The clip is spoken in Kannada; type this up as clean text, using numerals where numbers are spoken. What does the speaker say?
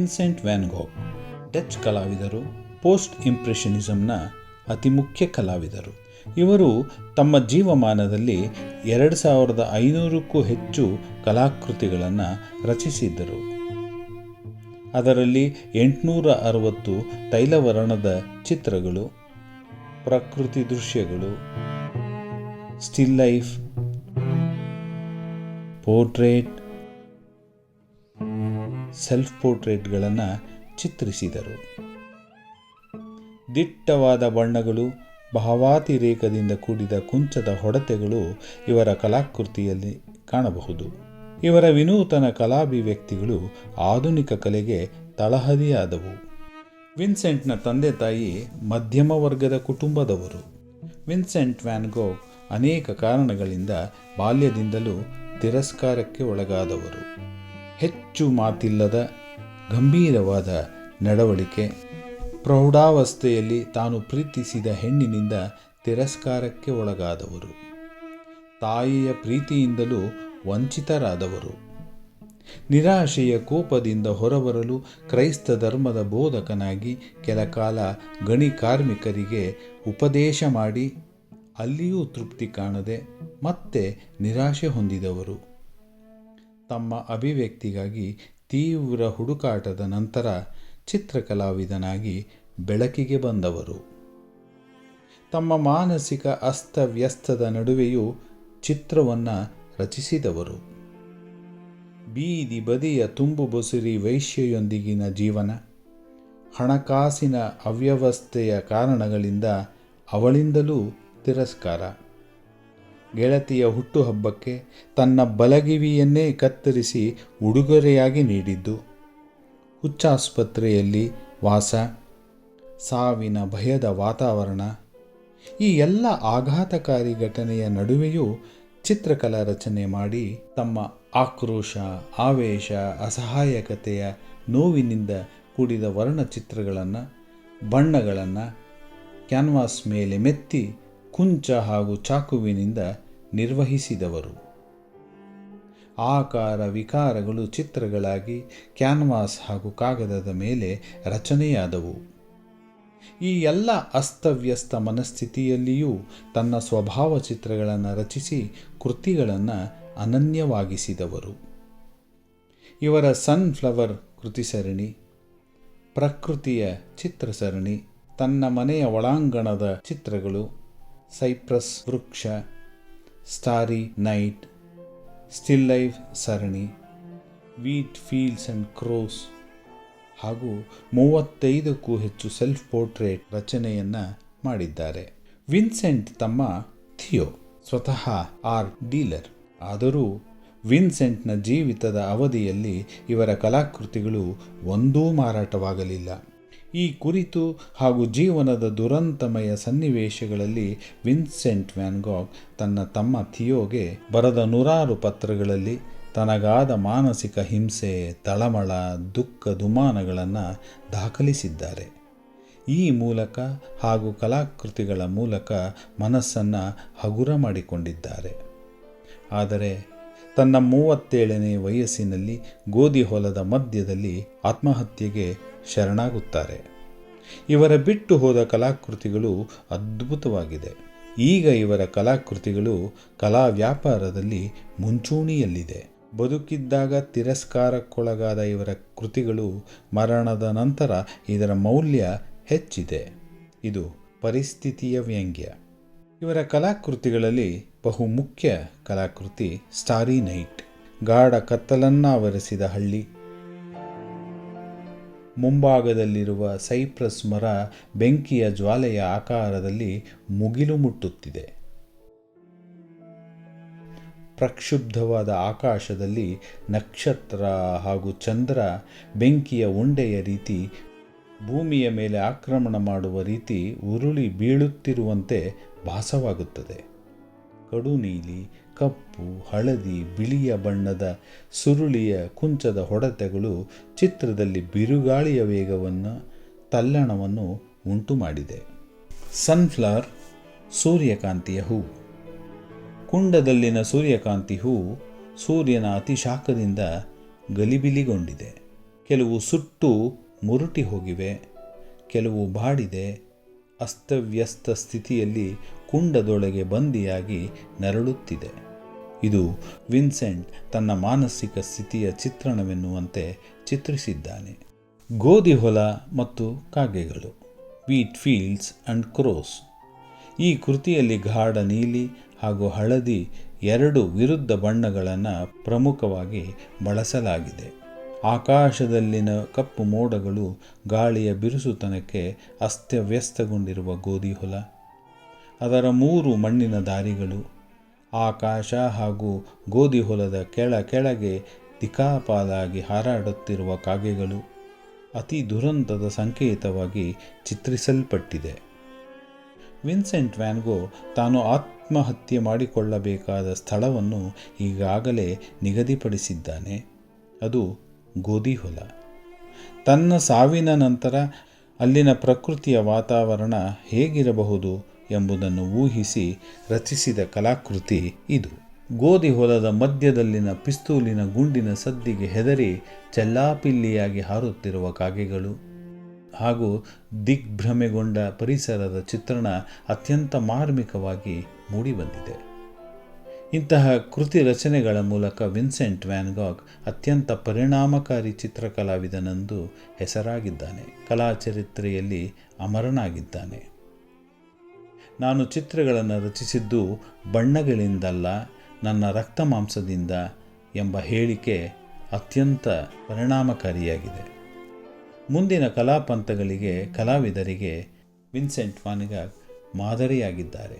ವಿನ್ಸೆಂಟ್ ವ್ಯಾನ್ ಗೋಗ್ ಡಚ್ ಕಲಾವಿದರು, ಪೋಸ್ಟ್ ಇಂಪ್ರೆಷನಿಸಂನ ಅತಿ ಮುಖ್ಯ ಕಲಾವಿದರು. ಇವರು ತಮ್ಮ ಜೀವಮಾನದಲ್ಲಿ 2500ಕ್ಕೂ ಹೆಚ್ಚು ಕಲಾಕೃತಿಗಳನ್ನು ರಚಿಸಿದ್ದರು. ಅದರಲ್ಲಿ 860 ತೈಲವರ್ಣದ ಚಿತ್ರಗಳು, ಪ್ರಕೃತಿ ದೃಶ್ಯಗಳು, ಸ್ಟಿಲ್ ಲೈಫ್, ಪೋರ್ಟ್ರೇಟ್, ಸೆಲ್ಫ್ ಪೋರ್ಟ್ರೇಟ್ಗಳನ್ನು ಚಿತ್ರಿಸಿದರು. ದಿಟ್ಟವಾದ ಬಣ್ಣಗಳು, ಭಾವಾತಿರೇಕದಿಂದ ಕೂಡಿದ ಕುಂಚದ ಹೊಡೆತಗಳು ಇವರ ಕಲಾಕೃತಿಯಲ್ಲಿ ಕಾಣಬಹುದು. ಇವರ ವಿನೂತನ ಕಲಾಭಿವ್ಯಕ್ತಿಗಳು ಆಧುನಿಕ ಕಲೆಗೆ ತಳಹದಿಯಾದವು. ವಿನ್ಸೆಂಟ್ನ ತಂದೆ ತಾಯಿ ಮಧ್ಯಮ ವರ್ಗದ ಕುಟುಂಬದವರು. ವಿನ್ಸೆಂಟ್ ವ್ಯಾನ್ ಗೋಗ್ ಅನೇಕ ಕಾರಣಗಳಿಂದ ಬಾಲ್ಯದಿಂದಲೂ ತಿರಸ್ಕಾರಕ್ಕೆ ಒಳಗಾದವರು. ಹೆಚ್ಚು ಮಾತಿಲ್ಲದ ಗಂಭೀರವಾದ ನಡವಳಿಕೆ, ಪ್ರೌಢಾವಸ್ಥೆಯಲ್ಲಿ ತಾನು ಪ್ರೀತಿಸಿದ ಹೆಣ್ಣಿನಿಂದ ತಿರಸ್ಕಾರಕ್ಕೆ ಒಳಗಾದವರು, ತಾಯಿಯ ಪ್ರೀತಿಯಿಂದಲೂ ವಂಚಿತರಾದವರು. ನಿರಾಶೆಯ ಕೋಪದಿಂದ ಹೊರಬರಲು ಕ್ರೈಸ್ತ ಧರ್ಮದ ಬೋಧಕನಾಗಿ ಕೆಲಕಾಲ ಗಣಿ ಕಾರ್ಮಿಕರಿಗೆ ಉಪದೇಶ ಮಾಡಿ ಅಲ್ಲಿಯೂ ತೃಪ್ತಿ ಕಾಣದೆ ಮತ್ತೆ ನಿರಾಶೆ ಹೊಂದಿದವರು. ತಮ್ಮ ಅಭಿವ್ಯಕ್ತಿಗಾಗಿ ತೀವ್ರ ಹುಡುಕಾಟದ ನಂತರ ಚಿತ್ರಕಲಾವಿದನಾಗಿ ಬೆಳಕಿಗೆ ಬಂದವರು. ತಮ್ಮ ಮಾನಸಿಕ ಅಸ್ತವ್ಯಸ್ತದ ನಡುವೆಯೂ ಚಿತ್ರವನ್ನು ರಚಿಸಿದವರು. ಬೀದಿ ಬದಿಯ ತುಂಬು ಬಸುರಿ ವೇಶ್ಯೆಯೊಂದಿಗಿನ ಜೀವನ, ಹಣಕಾಸಿನ ಅವ್ಯವಸ್ಥೆಯ ಕಾರಣಗಳಿಂದ ಅವಳಿಂದಲೂ ತಿರಸ್ಕಾರ, ಗೆಳತಿಯ ಹುಟ್ಟುಹಬ್ಬಕ್ಕೆ ತನ್ನ ಬಲಗಿವಿಯನ್ನೇ ಕತ್ತರಿಸಿ ಉಡುಗೊರೆಯಾಗಿ ನೀಡಿದ್ದು, ಹುಚ್ಚಾಸ್ಪತ್ರೆಯಲ್ಲಿ ವಾಸ, ಸಾವಿನ ಭಯದ ವಾತಾವರಣ, ಈ ಎಲ್ಲ ಆಘಾತಕಾರಿ ಘಟನೆಯ ನಡುವೆಯೂ ಚಿತ್ರಕಲಾ ರಚನೆ ಮಾಡಿ ತಮ್ಮ ಆಕ್ರೋಶ, ಆವೇಶ, ಅಸಹಾಯಕತೆಯ ನೋವಿನಿಂದ ಕೂಡಿದ ವರ್ಣಚಿತ್ರಗಳನ್ನು, ಬಣ್ಣಗಳನ್ನು ಕ್ಯಾನ್ವಾಸ್ ಮೇಲೆ ಮೆತ್ತಿ ಕುಂಚ ಹಾಗೂ ಚಾಕುವಿನಿಂದ ನಿರ್ವಹಿಸಿದವರು. ಆಕಾರ ವಿಕಾರಗಳು ಚಿತ್ರಗಳಾಗಿ ಕ್ಯಾನ್ವಾಸ್ ಹಾಗೂ ಕಾಗದದ ಮೇಲೆ ರಚನೆಯಾದವು. ಈ ಎಲ್ಲ ಅಸ್ತವ್ಯಸ್ತ ಮನಸ್ಥಿತಿಯಲ್ಲಿಯೂ ತನ್ನ ಸ್ವಭಾವ ಚಿತ್ರಗಳನ್ನು ರಚಿಸಿ ಕೃತಿಗಳನ್ನು ಅನನ್ಯವಾಗಿಸಿದವರು. ಇವರ ಸನ್ಫ್ಲವರ್ ಕೃತಿಸರಣಿ, ಪ್ರಕೃತಿಯ ಚಿತ್ರಸರಣಿ, ತನ್ನ ಮನೆಯ ಒಳಾಂಗಣದ ಚಿತ್ರಗಳು, ಸೈಪ್ರಸ್ ವೃಕ್ಷ, ಸ್ಟಾರಿ ನೈಟ್, ಸ್ಟಿಲ್ ಲೈಫ್ ಸರಣಿ, ವೀಟ್ ಫೀಲ್ಡ್ಸ್ ಆ್ಯಂಡ್ ಕ್ರೋಸ್ ಹಾಗೂ 35ಕ್ಕೂ ಹೆಚ್ಚು ಸೆಲ್ಫ್ ಪೋರ್ಟ್ರೇಟ್ ರಚನೆಯನ್ನು ಮಾಡಿದ್ದಾರೆ. ವಿನ್ಸೆಂಟ್ ತಮ್ಮ ಥಿಯೋ ಸ್ವತಃ ಆರ್ಟ್ ಡೀಲರ್. ಆದರೂ ವಿನ್ಸೆಂಟ್ನ ಜೀವಿತದ ಅವಧಿಯಲ್ಲಿ ಇವರ ಕಲಾಕೃತಿಗಳು ಒಂದೂ ಮಾರಾಟವಾಗಲಿಲ್ಲ. ಈ ಕುರಿತು ಹಾಗೂ ಜೀವನದ ದುರಂತಮಯ ಸನ್ನಿವೇಶಗಳಲ್ಲಿ ವಿನ್ಸೆಂಟ್ ವ್ಯಾನ್ ಗೋಗ್ ತನ್ನ ತಮ್ಮ ಥಿಯೋಗೆ ಬರೆದ 100 ಪತ್ರಗಳಲ್ಲಿ ತನಗಾದ ಮಾನಸಿಕ ಹಿಂಸೆ, ತಳಮಳ, ದುಃಖ ದುಮಾನಗಳನ್ನು ದಾಖಲಿಸಿದ್ದಾರೆ. ಈ ಮೂಲಕ ಹಾಗೂ ಕಲಾಕೃತಿಗಳ ಮೂಲಕ ಮನಸ್ಸನ್ನು ಹಗುರ ಮಾಡಿಕೊಂಡಿದ್ದಾರೆ. ಆದರೆ ತನ್ನ 37ನೇ ವಯಸ್ಸಿನಲ್ಲಿ ಗೋಧಿ ಹೊಲದ ಮಧ್ಯದಲ್ಲಿ ಆತ್ಮಹತ್ಯೆಗೆ ಶರಣಾಗುತ್ತಾರೆ. ಇವರ ಬಿಟ್ಟು ಹೋದ ಕಲಾಕೃತಿಗಳು ಅದ್ಭುತವಾಗಿದೆ. ಈಗ ಇವರ ಕಲಾಕೃತಿಗಳು ಕಲಾ ವ್ಯಾಪಾರದಲ್ಲಿ ಮುಂಚೂಣಿಯಲ್ಲಿದೆ. ಬದುಕಿದ್ದಾಗ ತಿರಸ್ಕಾರಕ್ಕೊಳಗಾದ ಇವರ ಕೃತಿಗಳು ಮರಣದ ನಂತರ ಇದರ ಮೌಲ್ಯ ಹೆಚ್ಚಿದೆ. ಇದು ಪರಿಸ್ಥಿತಿಯ ವ್ಯಂಗ್ಯ. ಇವರ ಕಲಾಕೃತಿಗಳಲ್ಲಿ ಬಹುಮುಖ್ಯ ಕಲಾಕೃತಿ ಸ್ಟಾರಿ ನೈಟ್. ಗಾಢ ಕತ್ತಲನ್ನಾವರಿಸಿದ ಹಳ್ಳಿ, ಮುಂಭಾಗದಲ್ಲಿರುವ ಸೈಪ್ರಸ್ ಮರ ಬೆಂಕಿಯ ಜ್ವಾಲೆಯ ಆಕಾರದಲ್ಲಿ ಮುಗಿಲು ಮುಟ್ಟುತ್ತಿದೆ. ಪ್ರಕ್ಷುಬ್ಧವಾದ ಆಕಾಶದಲ್ಲಿ ನಕ್ಷತ್ರ ಹಾಗೂ ಚಂದ್ರ ಬೆಂಕಿಯ ಉಂಡೆಯ ರೀತಿ ಭೂಮಿಯ ಮೇಲೆ ಆಕ್ರಮಣ ಮಾಡುವ ರೀತಿ ಉರುಳಿ ಬೀಳುತ್ತಿರುವಂತೆ ಭಾಸವಾಗುತ್ತದೆ. ಕಡು ನೀಲಿ, ಕಪ್ಪು, ಹಳದಿ, ಬಿಳಿಯ ಬಣ್ಣದ ಸುರುಳಿಯ ಕುಂಚದ ಹೊಡೆತಗಳು ಚಿತ್ರದಲ್ಲಿ ಬಿರುಗಾಳಿಯ ವೇಗವನ್ನು, ತಲ್ಲಣವನ್ನು ಉಂಟು ಮಾಡಿದೆ. ಸನ್ಫ್ಲವರ್ ಸೂರ್ಯಕಾಂತಿಯ ಹೂ. ಕುಂಡದಲ್ಲಿನ ಸೂರ್ಯಕಾಂತಿ ಹೂ ಸೂರ್ಯನ ಅತಿಶಾಖದಿಂದ ಗಲಿಬಿಲಿಗೊಂಡಿದೆ. ಕೆಲವು ಸುಟ್ಟು ಮುರುಟಿ ಹೋಗಿವೆ, ಕೆಲವು ಬಾಡಿದೆ, ಅಸ್ತವ್ಯಸ್ತ ಸ್ಥಿತಿಯಲ್ಲಿ ಕುಂಡದೊಳಗೆ ಬಂದಿಯಾಗಿ ನರಳುತ್ತಿದೆ. ಇದು ವಿನ್ಸೆಂಟ್ ತನ್ನ ಮಾನಸಿಕ ಸ್ಥಿತಿಯ ಚಿತ್ರಣವೆನ್ನುವಂತೆ ಚಿತ್ರಿಸಿದ್ದಾನೆ. ಗೋಧಿ ಹೊಲ ಮತ್ತು ಕಾಗೆಗಳು, ವೀಟ್ ಫೀಲ್ಡ್ಸ್ ಆ್ಯಂಡ್ ಕ್ರೋಸ್. ಈ ಕೃತಿಯಲ್ಲಿ ಗಾಢ ನೀಲಿ ಹಾಗೂ ಹಳದಿ ಎರಡು ವಿರುದ್ಧ ಬಣ್ಣಗಳನ್ನು ಪ್ರಮುಖವಾಗಿ ಬಳಸಲಾಗಿದೆ. ಆಕಾಶದಲ್ಲಿನ ಕಪ್ಪು ಮೋಡಗಳು ಗಾಳಿಯ ಬಿರುಸುತನಕ್ಕೆ ಅಸ್ತವ್ಯಸ್ತಗೊಂಡಿರುವ ಗೋಧಿ ಹೊಲ, ಅದರ 3 ಮಣ್ಣಿನ ದಾರಿಗಳು, ಆಕಾಶ ಹಾಗೂ ಗೋಧಿ ಹೊಲದ ಕೆಳಗೆ ದಿಕ್ಕಾಪಾಲಾಗಿ ಹಾರಾಡುತ್ತಿರುವ ಕಾಗೆಗಳು ಅತಿ ದುರಂತದ ಸಂಕೇತವಾಗಿ ಚಿತ್ರಿಸಲ್ಪಟ್ಟಿದೆ. ವಿನ್ಸೆಂಟ್ ವ್ಯಾನ್ ಗೋ ತಾನು ಆತ್ಮಹತ್ಯೆ ಮಾಡಿಕೊಳ್ಳಬೇಕಾದ ಸ್ಥಳವನ್ನು ಈಗಾಗಲೇ ನಿಗದಿಪಡಿಸಿದ್ದಾನೆ. ಅದು ಗೋಧಿ ಹೊಲ. ತನ್ನ ಸಾವಿನ ನಂತರ ಅಲ್ಲಿನ ಪ್ರಕೃತಿಯ ವಾತಾವರಣ ಹೇಗಿರಬಹುದು ಎಂಬುದನ್ನು ಊಹಿಸಿ ರಚಿಸಿದ ಕಲಾಕೃತಿ ಇದು. ಗೋಧಿ ಹೊಲದ ಮಧ್ಯದಲ್ಲಿನ ಪಿಸ್ತೂಲಿನ ಗುಂಡಿನ ಸದ್ದಿಗೆ ಹೆದರಿ ಚೆಲ್ಲಾಪಿಲ್ಲಿಯಾಗಿ ಹಾರುತ್ತಿರುವ ಕಾಗೆಗಳು ಹಾಗೂ ದಿಗ್ಭ್ರಮೆಗೊಂಡ ಪರಿಸರದ ಚಿತ್ರಣ ಅತ್ಯಂತ ಮಾರ್ಮಿಕವಾಗಿ ಮೂಡಿಬಂದಿದೆ. ಇಂತಹ ಕೃತಿ ರಚನೆಗಳ ಮೂಲಕ ವಿನ್ಸೆಂಟ್ ವ್ಯಾನ್ ಗಾಗ್ ಅತ್ಯಂತ ಪರಿಣಾಮಕಾರಿ ಚಿತ್ರಕಲಾವಿದನೆಂದು ಹೆಸರಾಗಿದ್ದಾನೆ, ಕಲಾಚರಿತ್ರೆಯಲ್ಲಿ ಅಮರನಾಗಿದ್ದಾನೆ. ನಾನು ಚಿತ್ರಗಳನ್ನು ರಚಿಸಿದ್ದು ಬಣ್ಣಗಳಿಂದಲ್ಲ, ನನ್ನ ರಕ್ತ ಮಾಂಸದಿಂದ ಎಂಬ ಹೇಳಿಕೆ ಅತ್ಯಂತ ಪರಿಣಾಮಕಾರಿಯಾಗಿದೆ. ಮುಂದಿನ ಕಲಾಪಂಥಗಳಿಗೆ, ಕಲಾವಿದರಿಗೆ ವಿನ್ಸೆಂಟ್ ವ್ಯಾನ್ ಗಾಗ್ ಮಾದರಿಯಾಗಿದ್ದಾರೆ.